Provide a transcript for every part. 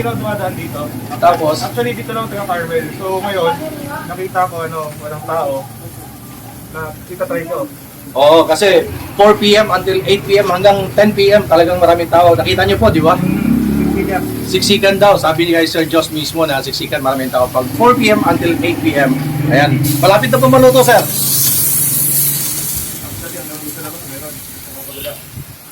lang dumadaan dito. Tapos, Actually, dito lang taga Carmel. So ngayon, nakita ko walang tao na try ko. oo, kasi 4 p.m. until 8 p.m. hanggang 10 p.m. talagang maraming tao. Nakita niyo po, di ba? Siksikan daw, sabi ni Sir Josh mismo na siksikan maraming tao. Pag 4 p.m. until 8 p.m. Ayan, malapit na po maluto, sir.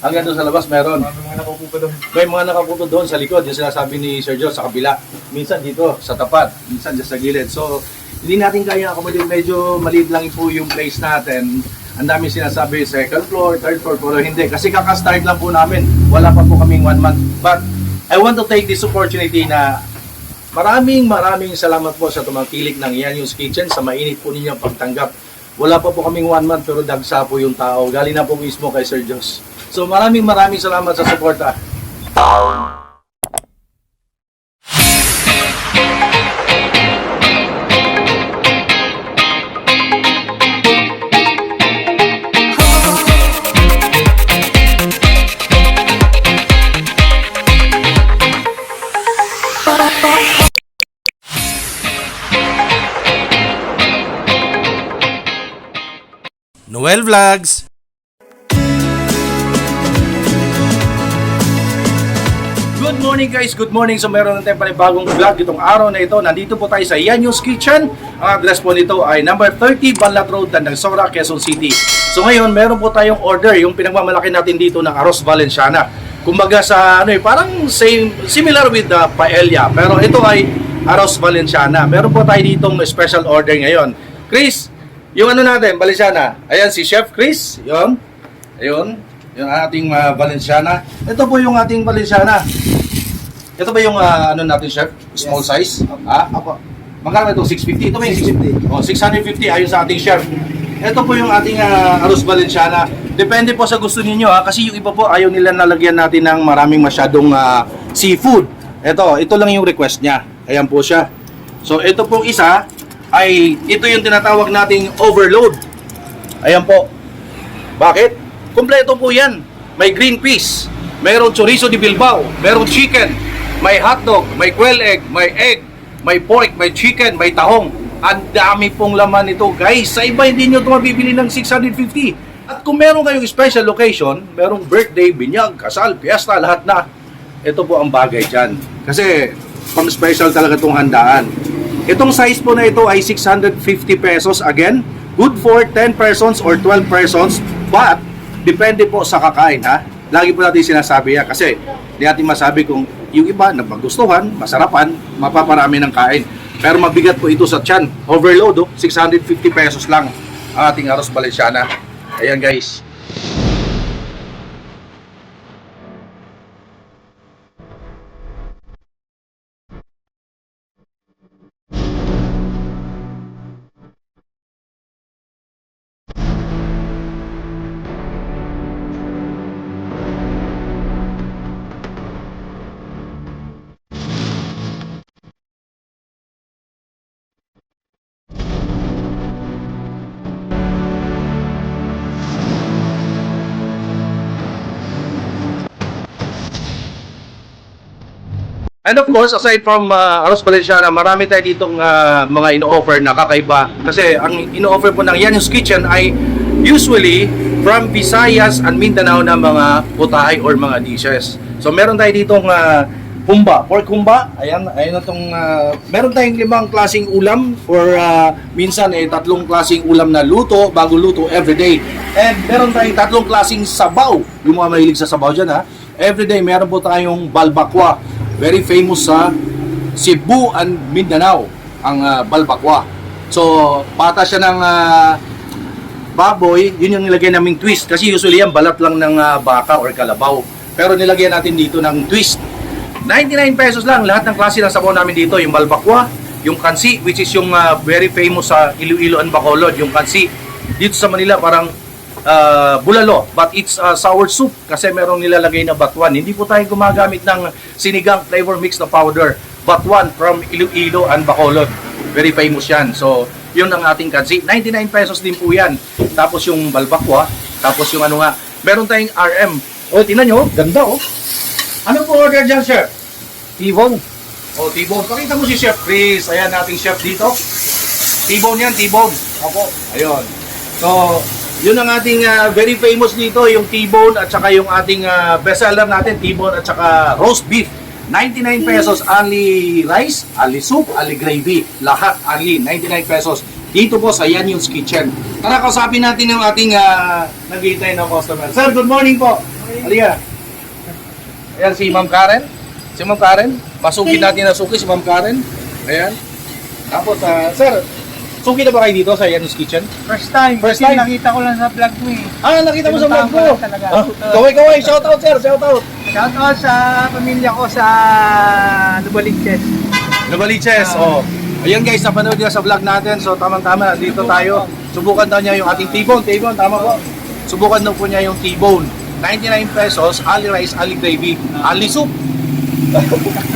Hanggang doon sa labas meron. May mga nakukupa doon. May mga nakaputo doon sa likod, yung sinasabi ni Sir Josh sa kabila. Minsan dito, sa tapat, minsan dyan sa gilid. So, hindi natin kaya accommodate, medyo maliit lang po yung place natin. Ang dami sinasabi, second floor, third floor, pero hindi. Kasi kakastart lang po namin. Wala pa po kaming 1 month. But, I want to take this opportunity na maraming salamat po sa tumangkilik ng Yanyo's Kitchen sa mainit po ninyong pagtanggap. Wala pa po kaming 1 month pero dagsa po yung tao. Galing na po mismo kay Sir Josh. So maraming salamat sa suporta. Noel Vlogs. Good morning guys, good morning. So meron natin panibagong vlog itong araw na ito. Nandito po tayo sa Yanyo's Kitchen. Ang address po nito ay number 30 Banlat Road, Tandangsora, Quezon City. So ngayon meron po tayong order, yung pinagmamalaki natin dito ng Arroz Valenciana. Kumbaga sa parang similar with the paella, pero ito ay Arroz Valenciana. Meron po tayo ditong special order ngayon. Chris, yung natin, Valenciana. Ayan si Chef Chris, yun. Ayun, yung ating Valenciana. Ito po yung ating Valenciana. Ito ba yung natin, Chef? Small size? Ha? Apo. Magkano ito? 650? Ito ba yung 650. Oh, 650 ayon sa ating chef. Ito po yung ating Arroz Valenciana. Depende po sa gusto ninyo kasi yung iba po ayaw nila nalagyan natin ng maraming masyadong seafood. Ito lang yung request niya. Ayan po siya. So ito pong isa ay ito yung tinatawag nating overload. Ayan po. Bakit? Kompleto po yan. May green peas, mayroong chorizo de Bilbao, mayroong chicken, may hotdog, may quail egg, may egg, may pork, may chicken, may tahong. Ang dami pong laman ito, guys. Sa iba hindi nyo ito mabibili ng 650. At kung meron kayong special occasion, merong birthday, binyag, kasal, piyesta, lahat na. Ito po ang bagay dyan. Kasi pang special talaga itong handaan. Itong size po na ito ay 650 pesos. Again, good for 10 persons or 12 persons. But, depende po sa kakain, ha? Lagi po natin sinasabi yan. Kasi, hindi natin masabi kung yung iba na magustuhan, masarapan, mapaparami ng kain. Pero mabigat po ito sa tiyan. Overload, 650 pesos lang ang ating Arroz Valenciana. Ayan, guys. And of course, aside from Arroz Valenciana, marami tayo ditong mga ino-offer na kakaiba. Kasi ang ino-offer po ng Yanyo's Kitchen ay usually from Visayas and Mindanao na mga putahe or mga dishes. So meron tayo ditong humba, pork humba. Ayan itong meron tayong 5 klaseng ulam or minsan 3 klaseng ulam na luto, bago luto everyday. And meron tayong 3 klaseng sabaw. Yung mga mahilig sa sabaw dyan, ha. Everyday meron po tayong balbakwa. Very famous sa Cebu and Mindanao ang balbakwa. So pata siya ng baboy, yun yung nilagay naming twist. Kasi usually yan balat lang ng baka or kalabaw. Pero nilagyan natin dito ng twist. 99 pesos lang lahat ng klase ng sabaw namin dito. Yung balbakwa, yung kansi, which is yung very famous sa Iloilo and Bacolod. Yung kansi dito sa Manila parang bulalo, but it's sour soup kasi merong nilalagay na batuan. Hindi po tayo gumagamit ng sinigang flavor mix na powder. Batuan from Iloilo and Bacolod. Very famous yan. So, yun ang ating kansi. 99 pesos din po yan. Tapos yung balbakwa, tapos yung meron tayong RM. O, tingnan nyo, ganda Ano po order dyan, sir? Tibon. O, T-bone. Pakita mo si Chef Chris. Ayan, ating chef dito. T-bone yan, T-bone. Opo. Ayun. So, yun ang ating very famous dito, yung T-bone at saka yung ating bestseller natin, T-bone at saka roast beef. 99 pesos, only rice, only soup, only gravy. Lahat, only 99 pesos. Dito po sa Yanyon's Kitchen. Tara, kausapin natin yung ating naghihintay na customer. Sir, good morning po. Halika. Ayan si Ma'am Karen. Si Ma'am Karen. Masuki natin na suki si Ma'am Karen. Ayan. Tapos, sir, suki na ba kayo dito sa Yanyon's Kitchen? First time. First Kasi time? nakita ko lang sa vlog mo eh. Nakita mo sa vlog Pinuntahan ko ko. lang talaga. Kaway, shout out sir, shout out. Shout out sa pamilya ko sa Lubaliches. Nabaliches, Ayan guys, napanood niya sa vlog natin. So tamang-tama, dito tayo. Subukan daw niya yung ating T-bone. T-bone, tama po. Subukan daw po niya yung T-bone. 99 pesos, only rice, only gravy, only soup.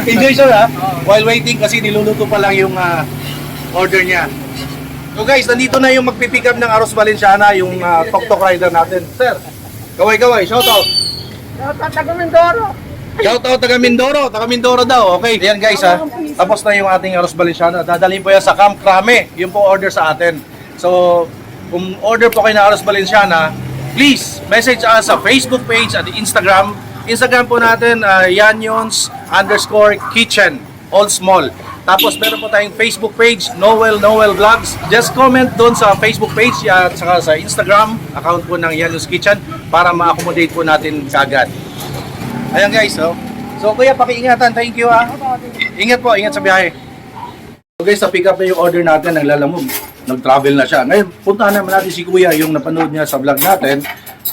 Enjoy siya ha? While waiting kasi niluluto pa lang yung order niya. So guys, nandito na yung magpipick up ng Aros Valenciana, yung tok-tok rider natin. Sir, kaway, shout out. Shout out taga Mindoro. Shout out taga Mindoro daw. Okay, yan guys ha. Tapos na yung ating Aros Valenciana. Dadalhin po yan sa Camp Crame. Yung po order sa atin. So, kung order po kayo ng Aros Valenciana, please message us sa Facebook page at Instagram. Instagram po natin, Yanyons_kitchen. All small. Tapos meron po tayong Facebook page, Noel Vlogs. Just comment doon sa Facebook page at saka sa Instagram account po ng Yanyons Kitchen para ma-accommodate po natin kagad. Ayan guys, so kuya, pakiingatan. Thank you Ingat po, ingat sa biyahe. So guys, sa pick up na yung order natin, naglalamog. Nag-travel na siya. Ngayon, puntahan naman natin si kuya, yung napanood niya sa vlog natin.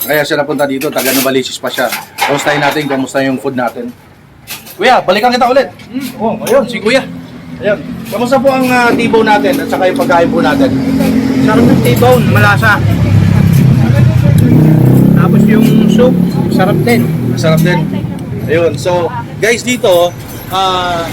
Kaya siya napunta dito, taga Novaliches pa siya. Kamustahin natin, kamusta yung food natin. Kuya, balikan kita ulit. Ayun, si kuya. Ayun. Kamusta po ang T-bone natin at saka yung pagkain po natin? Sarap ng T-bone, malasa. Tapos yung soup, sarap din. Masarap din. Ayun. So, guys, dito,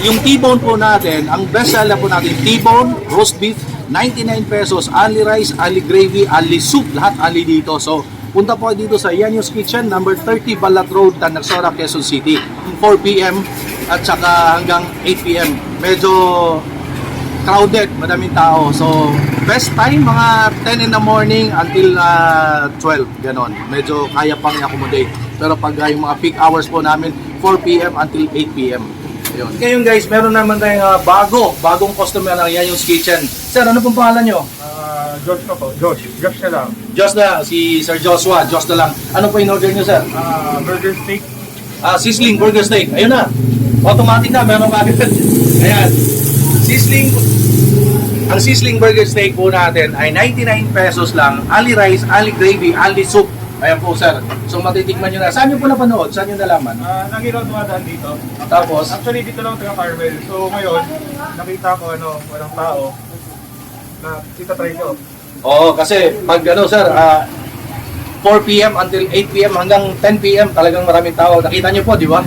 yung T-bone po natin, ang best seller po natin, T-bone, roast beef, 99 pesos, only rice, only gravy, only soup, lahat only dito. So, punta po dito sa Yanyon's Kitchen, number 30 Balat Road, Tanagsora, Quezon City, 4 p.m. at saka hanggang 8 p.m. Medyo crowded, madaming tao. So, best time, mga 10 in the morning until 12, ganon. Medyo kaya pang i-accommodate. Pero pag yung mga peak hours po namin, 4 p.m. until 8 p.m. Ayun. Ngayon guys, meron naman tayong bagong customer ng Yanyon's Kitchen. Sir, ano pong pangalan nyo? Josh na po. Josh na lang. Josh na, si Sir Joshua, Josh na lang. Ano po in-order nyo, sir? Burger steak. Sizzling burger steak. Ayun na. Automatic na, meron agad. Ayan. Ang sizzling burger steak po natin ay 99 pesos lang. Only rice, only gravy, only soup. Ayan po, sir. So matitikman nyo na. Saan nyo po napanood? Saan nyo nalaman? Lagi raw dumadaan dito. Tapos? Actually, dito lang taga Carmel. So ngayon, nakita ko walang tao. Try ko. Oo, kasi pag sir, 4 p.m. until 8 p.m. hanggang 10 p.m. talagang maraming tao. Nakita nyo po, di ba?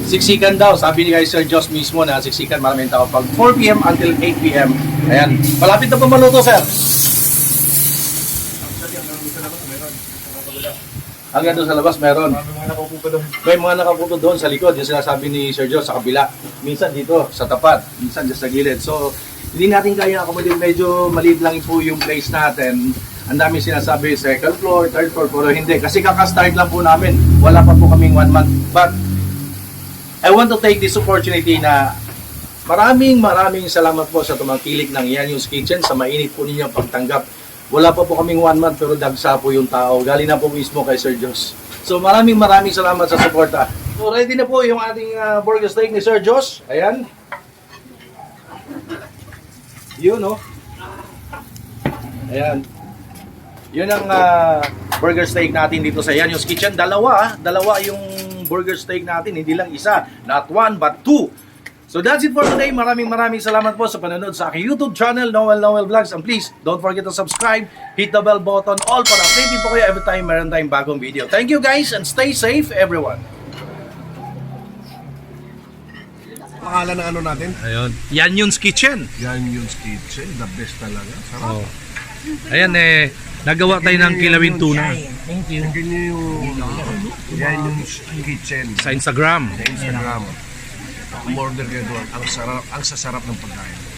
Siksikan daw, sabi ni Sir Josh mismo na siksikan maraming tao. Pag 4 p.m. until 8 p.m. Ayan, malapit na po maluto, sir. Hanggang doon sa labas meron. May mga nakaputo doon sa likod, yung sinasabi ni Sir Josh sa kabila. Minsan dito, sa tapat, minsan dyan sa gilid. So, hindi natin kaya accommodate, medyo maliit lang po yung place natin. Ang dami sinasabi, second floor, third floor, pero hindi. Kasi kakastart lang po namin. Wala pa po kaming 1 month. But, I want to take this opportunity na maraming salamat po sa tumangkilik ng Yanyon's Kitchen sa mainit po ninyong pagtanggap. Wala pa po kaming 1 month pero dagsa po yung tao. Galing na po mismo kay Sir Josh. So maraming salamat sa suporta. So ready na po yung ating burger steak ni Sir Josh. Ayan. Yun Ayan. Yun ang burger steak natin dito sa Yanyon's Kitchen. Dalawa yung burger steak natin. Hindi lang isa. Not 1 but 2. So that's it for today. Maraming salamat po sa panonood sa aking YouTube channel, Noel Vlogs. And please, don't forget to subscribe, hit the bell button, all para update po kayo every time meron tayong bagong video. Thank you guys and stay safe everyone. Pangalan ng ano natin? Ayun, Yanyon's Kitchen. Yanyon's Kitchen, the best talaga. Sarap. Ayan nagawa tayo ng kilawin tuna. Thank you. Ganyan yung Yanyon's Kitchen Sa Instagram. sa Instagram. Umorder kayo doon. Ang sasarap ng pagkain.